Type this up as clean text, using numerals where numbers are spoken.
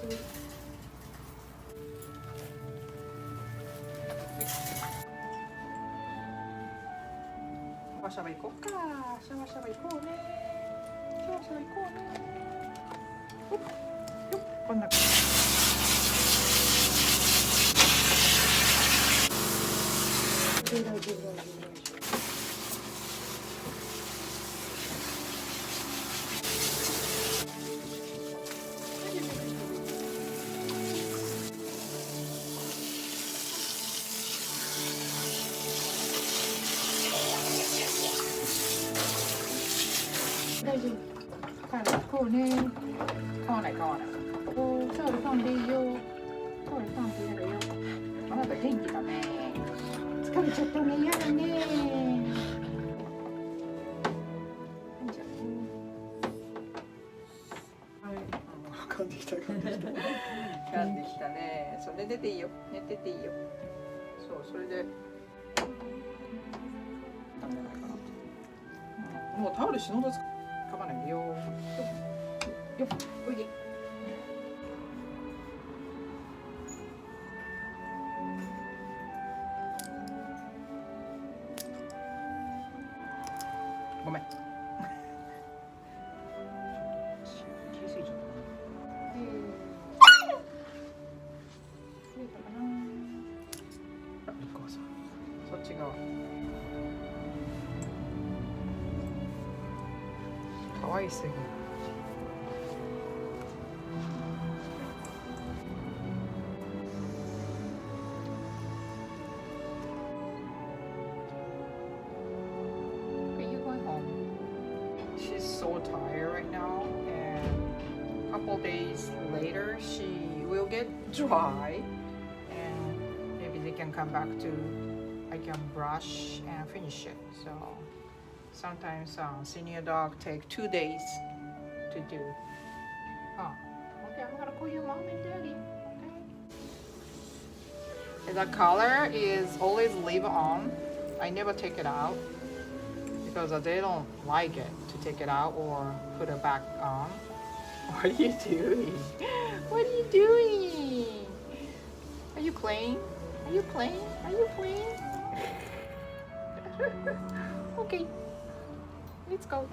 シャバシャバ行こうか。シャバシャバ行こうね。シャバシャバ行こうね。よっよっ、こんな感じ。大丈夫大丈夫大丈夫。大丈夫。こうね。買わない買わない。おー、タオルファンでいいよ。タオルファンでやるよ。あなた元気だね。疲れちゃったね。やだね。はい。噛んできた噛んできた。噛んできたね。そう、寝てていいよ。寝てていいよ。そう、それで。ダメじゃないかな。もうタオル死ぬほど噛まないでよ。よっ、おいで。ごめん。切りすぎちゃった。増えたかな。あ、リコさん。そっち側。可愛いすぎる。She's so tired right now, and a couple days later she will get dry, and maybe they can come back to I can brush and finish it. So sometimes senior dog take 2 days to do. Oh, okay, I'm gonna call you mom and daddy. Okay. The color is always leave on. I never take it out because they don't like it to take it out or put it back on. What are you doing? What are you doing? Are you playing? Are you playing? Are you playing? Okay, let's go.